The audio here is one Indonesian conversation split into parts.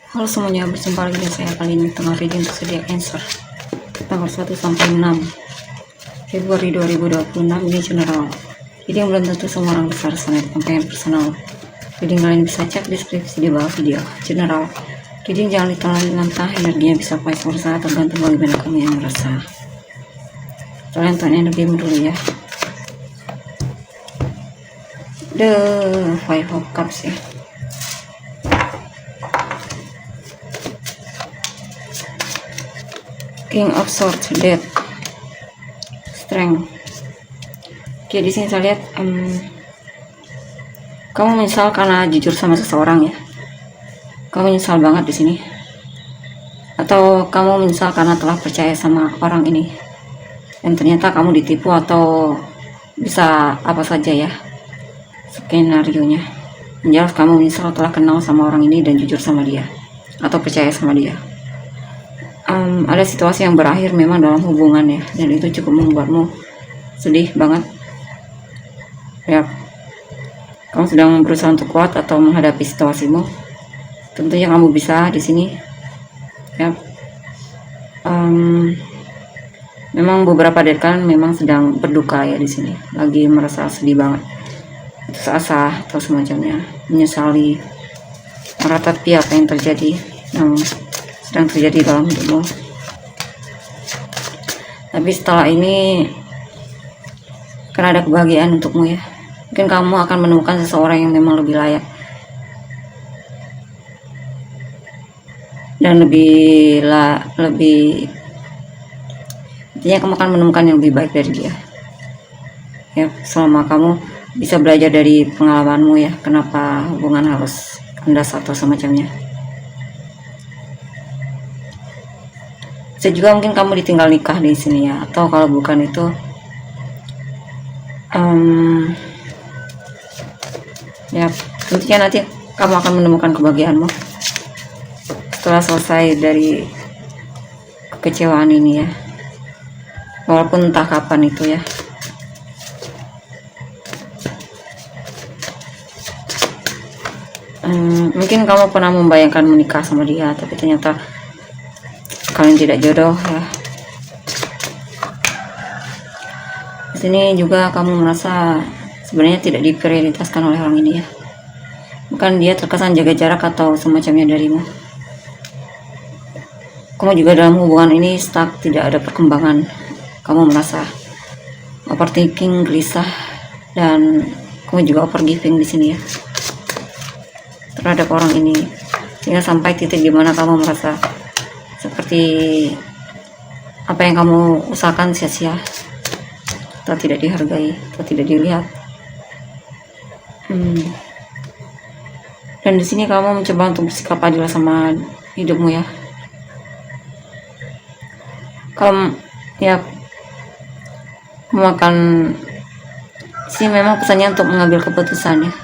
Halo semuanya, berjumpa lagi dengan saya kali ini tengah reading untuk zodiac Cancer tanggal 1 sampai 6 Februari 2026. Ini general, jadi yang belum tentu semua orang besar sana pengen personal. Reading kalian bisa cek deskripsi di bawah video. General, reading jangan ditelan mentah, energinya bisa vice versa, tergantung bagaimana kamu yang merasa. Kalian tuan energi dulu ya. The Five of Cups ya. King of Swords, Death, Strength. Oke, di sini saya lihat kamu menyesal karena jujur sama seseorang ya. Kamu menyesal banget di sini. Atau kamu menyesal karena telah percaya sama orang ini dan ternyata kamu ditipu, atau bisa apa saja ya skenarionya. Yang jelas kamu menyesal telah kenal sama orang ini dan jujur sama dia atau percaya sama dia. Ada situasi yang berakhir memang dalam hubungan ya, dan itu cukup membuatmu sedih banget ya. Kamu sedang berusaha untuk kuat atau menghadapi situasimu. Tentunya kamu bisa di sini ya. Memang beberapa dari kalian memang sedang berduka ya di sini, lagi merasa sedih banget, putus asa atau semacamnya, menyesali, meratapi apa yang terjadi, yang sedang terjadi dalam hidupmu. Tapi setelah ini akan ada kebahagiaan untukmu ya. Mungkin kamu akan menemukan seseorang yang memang lebih layak dan intinya kamu akan menemukan yang lebih baik dari dia ya, selama kamu bisa belajar dari pengalamanmu ya, kenapa hubungan harus kandas atau semacamnya. Bisa juga mungkin kamu ditinggal nikah di sini ya, atau kalau bukan itu ya tentunya nanti kamu akan menemukan kebahagiaanmu setelah selesai dari kekecewaan ini ya, walaupun entah kapan itu ya. Mungkin kamu pernah membayangkan menikah sama dia, tapi ternyata kalian tidak jodoh ya. Di sini juga kamu merasa sebenarnya tidak diprioritaskan oleh orang ini ya. Bukan dia terkesan jaga jarak atau semacamnya darimu. Kamu juga dalam hubungan ini stuck, tidak ada perkembangan. Kamu merasa overthinking, gelisah, dan kamu juga overgiving di sini ya terhadap orang ini, sehingga sampai titik dimana kamu merasa seperti apa yang kamu usahakan sia-sia atau tidak dihargai atau tidak dilihat. Dan di sini kamu mencoba untuk bersikap adil sama hidupmu ya. Kamu akan sih memang pesannya untuk mengambil keputusan ya.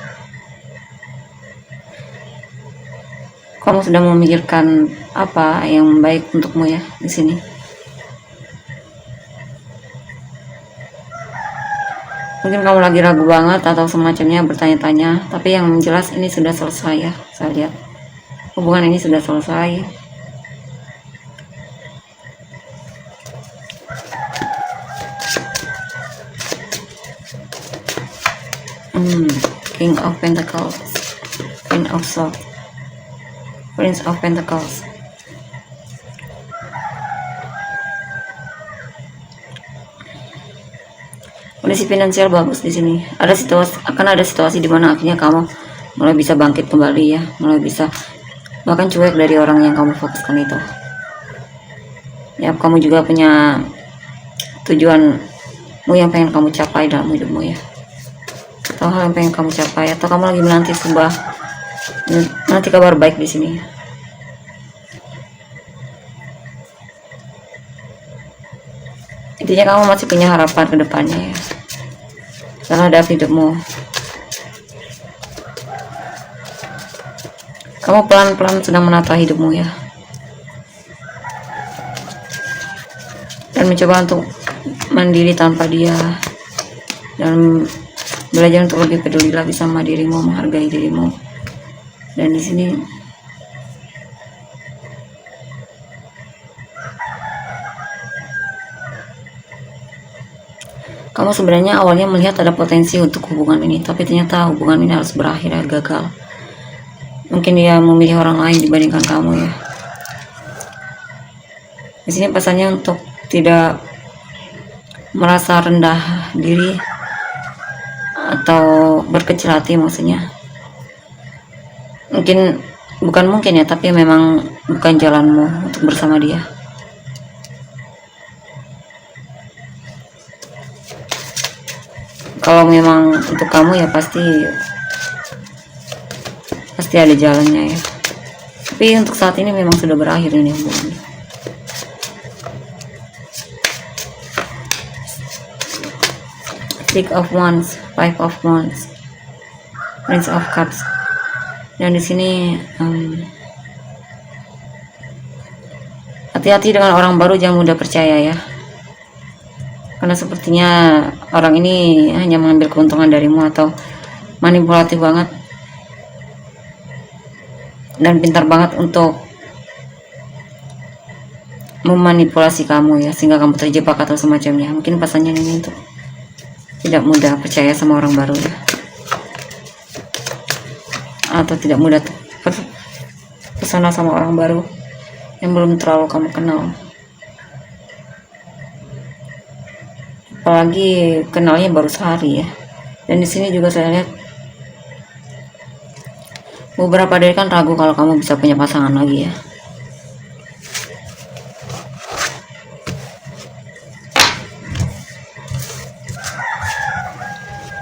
Kamu sedang memikirkan apa yang baik untukmu ya di sini. Mungkin kamu lagi ragu banget atau semacamnya, bertanya-tanya, tapi yang jelas ini sudah selesai ya. Saya lihat hubungan ini sudah selesai. King of Pentacles, Queen of Swords, Prince of Pentacles. Kondisi finansial bagus di sini. Akan ada situasi di mana akhirnya kamu mulai bisa bangkit kembali ya, mulai bisa bahkan cuek dari orang yang kamu fokuskan itu. Ya, kamu juga punya tujuanmu yang pengen kamu capai dalam hidupmu ya, atau hal yang pengen kamu capai, atau kamu lagi menanti kabar baik di sini. Intinya kamu masih punya harapan ke depannya ya terhadap hidupmu. Kamu pelan-pelan sedang menata hidupmu ya, dan mencoba untuk mandiri tanpa dia, dan belajar untuk lebih peduli lagi sama dirimu, menghargai dirimu. Dan di sini Kamu sebenarnya awalnya melihat ada potensi untuk hubungan ini, tapi ternyata hubungan ini harus berakhir ya, gagal. Mungkin dia memilih orang lain dibandingkan kamu ya. Di sini pesannya untuk tidak merasa rendah diri atau berkecil hati, maksudnya. Bukan mungkin ya, tapi memang bukan jalanmu untuk bersama dia. Kalau memang untuk kamu ya pasti ada jalannya ya. Tapi untuk saat ini memang sudah berakhir ini hubungannya. Six of Wands, Five of Wands, Prince of Cups. Dan di sini hati-hati dengan orang baru, jangan mudah percaya ya. Karena sepertinya orang ini hanya mengambil keuntungan darimu atau manipulatif banget dan pintar banget untuk memanipulasi kamu ya, sehingga kamu terjebak atau semacamnya. Mungkin pesannya ini untuk tidak mudah percaya sama orang baru ya, atau tidak mudah terpesona sama orang baru yang belum terlalu kamu kenal, apalagi kenalnya baru sehari ya. Dan di sini juga saya lihat beberapa dari kan ragu kalau kamu bisa punya pasangan lagi ya.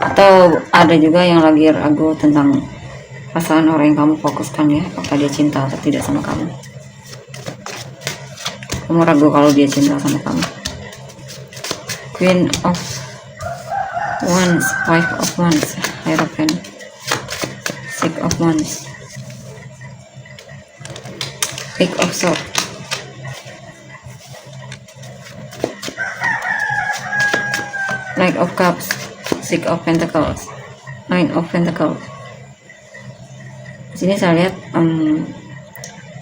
Atau ada juga yang lagi ragu tentang pasangan orang yang kamu fokuskan ya, apakah dia cinta atau tidak sama kamu. Kamu ragu kalau dia cinta sama kamu. Queen of Wands, Five of Wands, Hierophant, Six of Wands, Eight of Swords, Knight of Cups, Six of Pentacles, Nine of Pentacles. Di sini saya lihat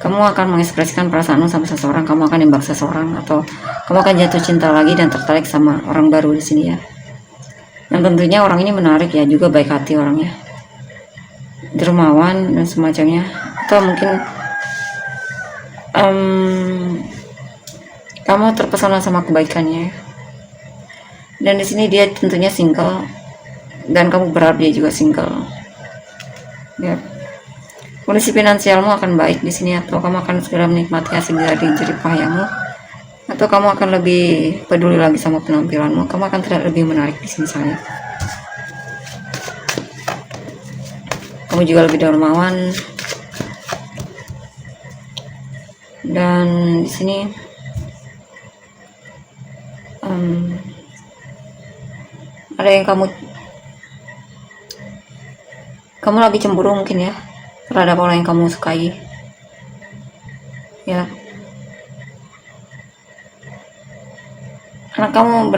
kamu akan mengekspresikan perasaanmu sama seseorang, kamu akan nembak seseorang, atau kamu akan jatuh cinta lagi dan tertarik sama orang baru di sini ya. Yang tentunya orang ini menarik ya, juga baik hati orangnya, dermawan dan semacamnya. Atau mungkin kamu terpesona sama kebaikannya. Dan di sini dia tentunya single, dan kamu berharap dia juga single. Ya. Kondisi finansialmu akan baik di sini, atau kamu akan segera menikmati hasil dari jerih payahmu, atau kamu akan lebih peduli lagi sama penampilanmu. Kamu akan terlihat lebih menarik di sini saya. Kamu juga lebih dermawan. Dan di sini ada yang kamu lagi cemburu mungkin ya terhadap orang yang kamu sukai ya, karena kamu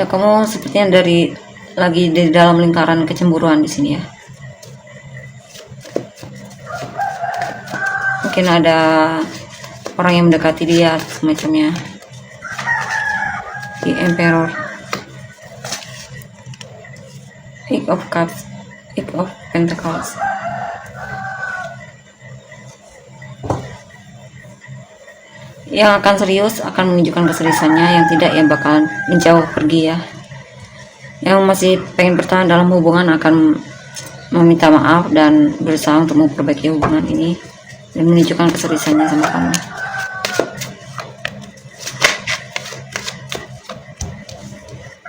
kamu sepertinya lagi di dalam lingkaran kecemburuan di sini ya. Mungkin ada orang yang mendekati dia semacamnya. The Emperor, Eight of Cups, Eight of Pentacles. Yang akan serius akan menunjukkan keseriusannya, yang tidak ya bakal menjauh pergi ya. Yang masih pengen bertahan dalam hubungan akan meminta maaf dan berusaha untuk memperbaiki hubungan ini dan menunjukkan keseriusannya sama kamu.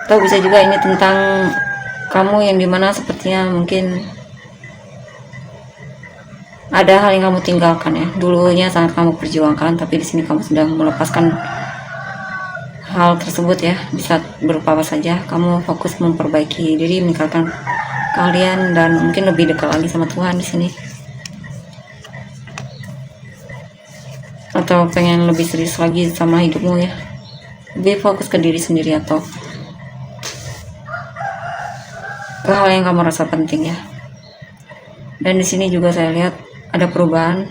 Atau bisa juga ini tentang kamu yang dimana sepertinya mungkin ada hal yang kamu tinggalkan ya, dulunya sangat kamu perjuangkan, tapi di sini kamu sudah melepaskan hal tersebut ya. Bisa berupa apa saja, kamu fokus memperbaiki diri, meningkatkan kalian, dan mungkin lebih dekat lagi sama Tuhan di sini, atau pengen lebih serius lagi sama hidupmu ya, lebih fokus ke diri sendiri atau ke hal yang kamu rasa penting ya. Dan di sini juga saya lihat ada perubahan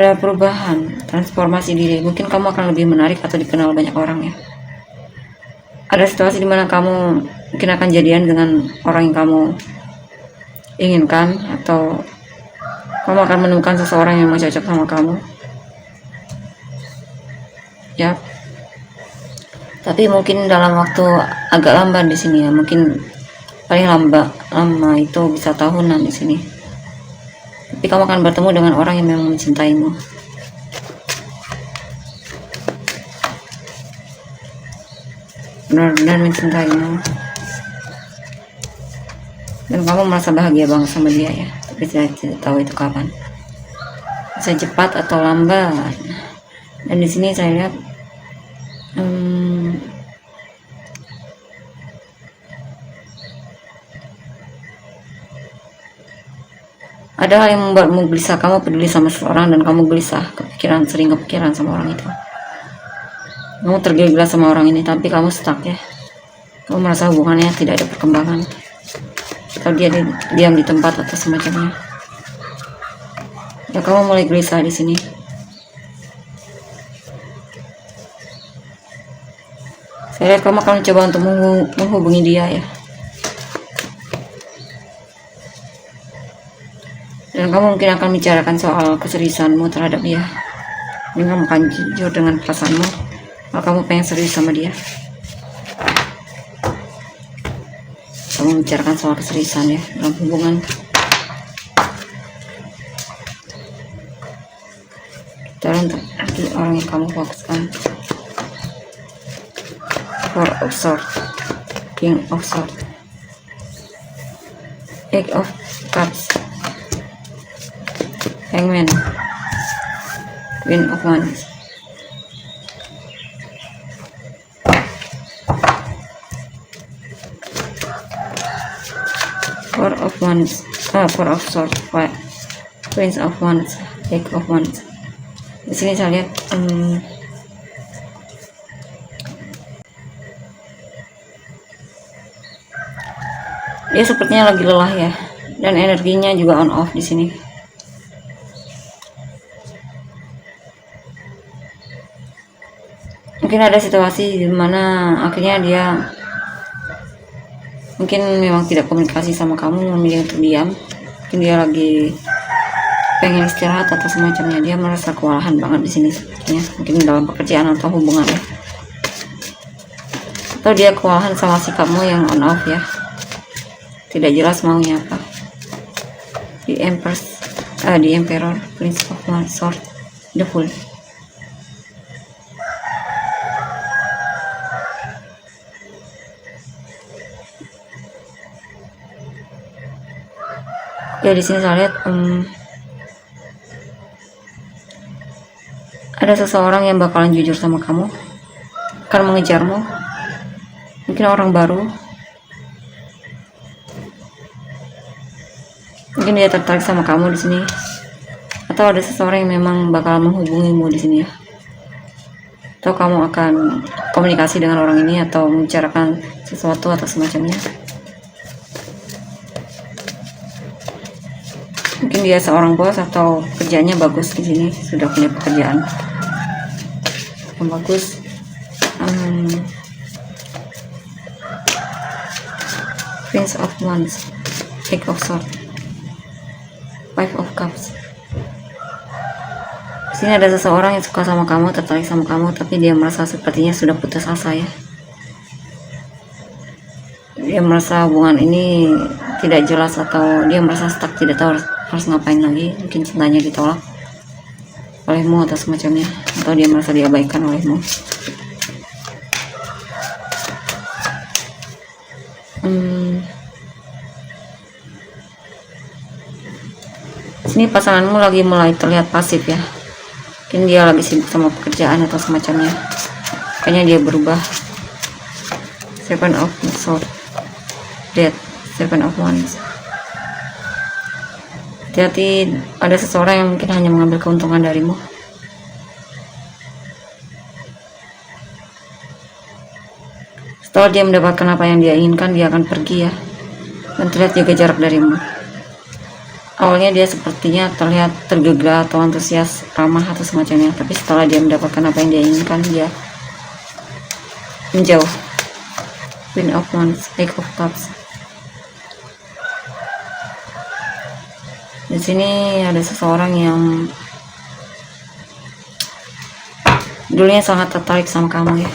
ada perubahan, transformasi diri. Mungkin kamu akan lebih menarik atau dikenal banyak orang ya. Ada situasi dimana kamu mungkin akan jadian dengan orang yang kamu inginkan, atau kamu akan menemukan seseorang yang mau cocok sama kamu ya. Tapi mungkin dalam waktu agak lambat di sini ya, mungkin paling lama itu bisa tahunan di sini. Tapi kamu akan bertemu dengan orang yang memang mencintaimu. Benar-benar mencintaimu. Dan kamu merasa bahagia banget sama dia ya. Tapi saya tidak tahu itu kapan. Bisa cepat atau lambat. Dan di sini saya lihat ada hal yang membuatmu gelisah. Kamu peduli sama seseorang dan kamu gelisah, sering kepikiran sama orang itu. Kamu tergila-gila sama orang ini, tapi kamu stuck ya. Kamu merasa hubungannya tidak ada perkembangan, atau dia diam di tempat atau semacamnya. Ya, kamu mulai gelisah di sini. Saya lihat kamu akan mencoba untuk menghubungi dia ya. Dan kamu mungkin akan bicarakan soal keseriusanmu terhadap dia. Ini kamu akan jujur dengan perasaanmu kalau kamu pengen serius sama dia. Kamu bicarakan soal keseriusan ya dalam hubungan. Cara untuk orang yang kamu fokuskan. Four of Swords, King of Swords, Eight of Cups, Hangman, Queen of Wands. Four of Wands, Four of Swords, Queen of Wands, Eight of Wands. Di sini saya lihat dia sepertinya lagi lelah ya, dan energinya juga on off di sini. Mungkin ada situasi di mana akhirnya dia mungkin memang tidak komunikasi sama kamu, memilih untuk diam. Mungkin dia lagi pengen istirahat atau semacamnya. Dia merasa kewalahan banget di sini sepertinya, mungkin dalam pekerjaan atau hubungan ya. Atau dia kewalahan sama sikapmu yang on off ya. Tidak jelas maunya apa. The Empress, the Emperor, Prince of Swords, the Fool. Ya, di sini saya lihat ada seseorang yang bakalan jujur sama kamu, akan mengejarmu. Mungkin orang baru. Mungkin dia tertarik sama kamu di sini, atau ada seseorang yang memang bakal menghubungimu di sini ya. Atau kamu akan komunikasi dengan orang ini atau membicarakan sesuatu atau semacamnya. Mungkin dia seorang bos atau kerjanya bagus di sini, sudah punya pekerjaan yang bagus. Prince of Wands, Eight of Swords, Five of Cups. Di sini ada seseorang yang suka sama kamu, tertarik sama kamu, tapi dia merasa sepertinya sudah putus asa ya. Dia merasa hubungan ini tidak jelas, atau dia merasa stuck, tidak tahu harus ngapain lagi. Mungkin cintanya ditolak olehmu atau semacamnya, atau dia merasa diabaikan olehmu. Sini pasanganmu lagi mulai terlihat pasif ya. Mungkin dia lagi sibuk sama pekerjaan atau semacamnya. Kayaknya dia berubah. Seven of Swords, Death, Seven of Wands. Hati-hati, ada seseorang yang mungkin hanya mengambil keuntungan darimu. Setelah dia mendapatkan apa yang dia inginkan, dia akan pergi ya. Dan terlihat jaga jarak darimu. Awalnya dia sepertinya terlihat tergegah atau antusias, ramah atau semacamnya, tapi setelah dia mendapatkan apa yang dia inginkan, dia menjauh. Queen of Wands, Eight of Cups. Di sini ada seseorang yang dulunya sangat tertarik sama kamu ya,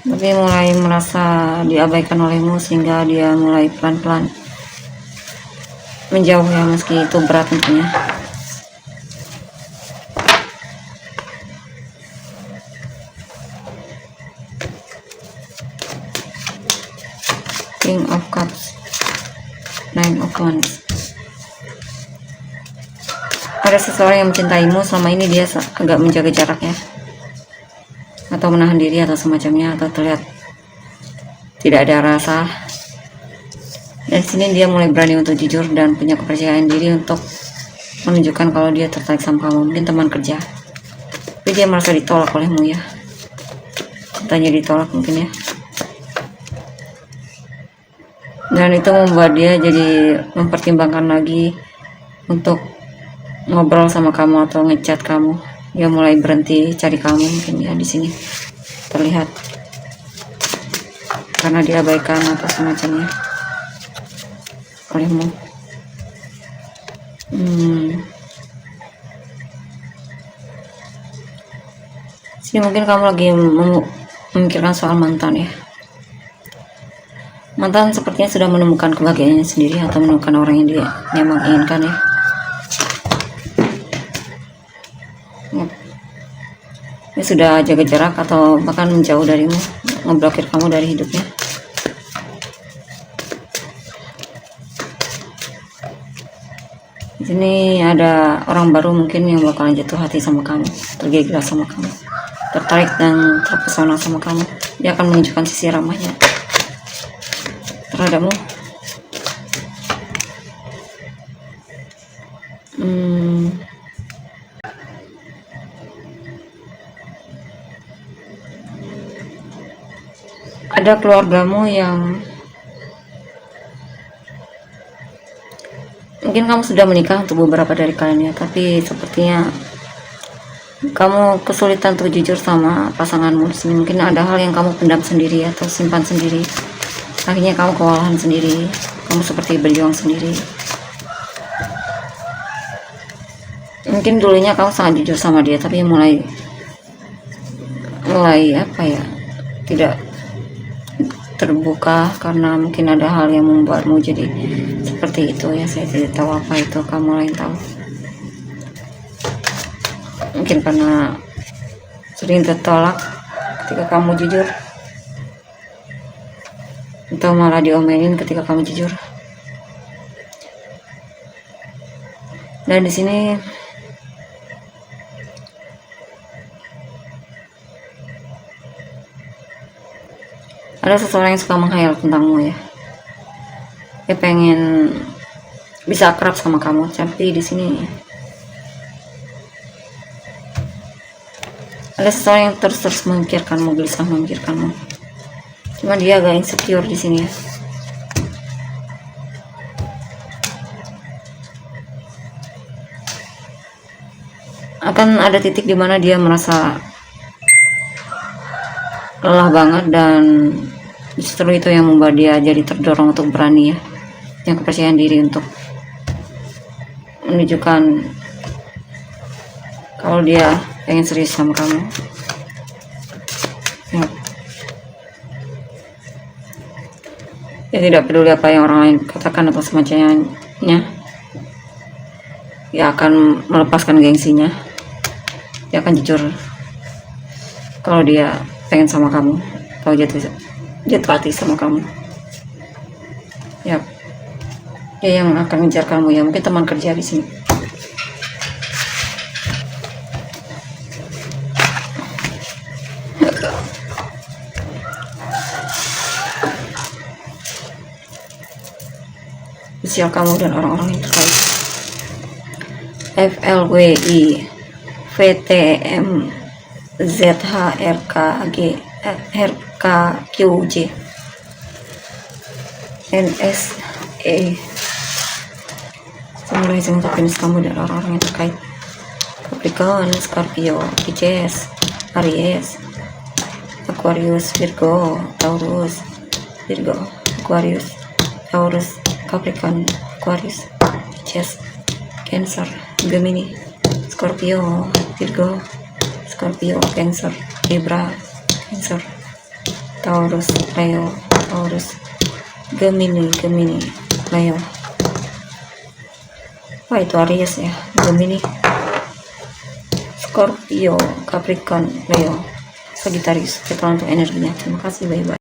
tapi mulai merasa diabaikan olehmu sehingga dia mulai pelan-pelan menjauh ya, meski itu berat tentunya. King of Cups, Nine of Wands. Ada seseorang yang mencintaimu, selama ini dia agak menjaga jaraknya atau menahan diri atau semacamnya, atau terlihat tidak ada rasa. Dan sini dia mulai berani untuk jujur dan punya kepercayaan diri untuk menunjukkan kalau dia tertarik sama kamu. Mungkin teman kerja, tapi dia merasa ditolak olehmu ya, cintanya ditolak mungkin ya, dan itu membuat dia jadi mempertimbangkan lagi untuk ngobrol sama kamu atau ngechat kamu. Dia mulai berhenti cari kamu mungkin ya, di sini terlihat karena diabaikan atau semacamnya olehmu. Sini mungkin kamu lagi memikirkan soal mantan ya. Mantan sepertinya sudah menemukan kebahagiaannya sendiri atau menemukan orang yang dia memang inginkan ya. Dia sudah jaga jarak atau bahkan menjauh darimu, ngeblokir kamu dari hidupnya. Di sini ada orang baru mungkin yang bakalan jatuh hati sama kamu, tergila sama kamu, tertarik dan terpesona sama kamu. Dia akan menunjukkan sisi ramahnya terhadapmu. Ada keluargamu yang mungkin kamu sudah menikah untuk beberapa dari kalian ya, tapi sepertinya kamu kesulitan untuk jujur sama pasanganmu. Di sini mungkin ada hal yang kamu pendam sendiri atau simpan sendiri, akhirnya kamu kewalahan sendiri, kamu seperti berjuang sendiri. Mungkin dulunya kamu sangat jujur sama dia, tapi mulai apa ya, tidak terbuka karena mungkin ada hal yang membuatmu jadi seperti itu ya. Saya tidak tahu apa itu, kamu lain tahu. Mungkin karena sering tertolak ketika kamu jujur, atau malah diomelin ketika kamu jujur. Dan di sini ada seseorang yang suka menghayal tentangmu ya. Dia pengen bisa akrab sama kamu, tapi di sini ada seseorang yang terus memikirkanmu, gelisah memikirkanmu. Cuma dia agak insecure di sini ya. Akan ada titik dimana dia merasa lelah banget, dan justru itu yang membuat dia jadi terdorong untuk berani ya, yang kepercayaan diri untuk menunjukkan kalau dia pengen serius sama kamu ya. Dia tidak peduli apa yang orang lain katakan atau semacamnya, dia akan melepaskan gengsinya. Dia akan jujur kalau dia pengen sama kamu, kalau jatuh hati sama kamu ya. Dia yang akan ngejar kamu ya, mungkin teman kerja di sini. Usia kamu dan orang-orang yang terkait. FLWI VTM ZHRKG RKQJ NSE Semoga untuk finish kamu dan orang-orang yang terkait. Capricorn, Scorpio, Pisces, Aries, Aquarius, Virgo, Taurus, Aquarius, Taurus, Capricorn, Aquarius, Pisces, Cancer, Gemini, Scorpio, Virgo, Scorpio, Cancer, Libra, Cancer, Taurus, Leo, Taurus, Gemini, Leo. Wah, itu Aries ya, Gemini, Scorpio, Capricorn, Leo, Sagittarius. Kita untuk energinya. Terima kasih, bye-bye.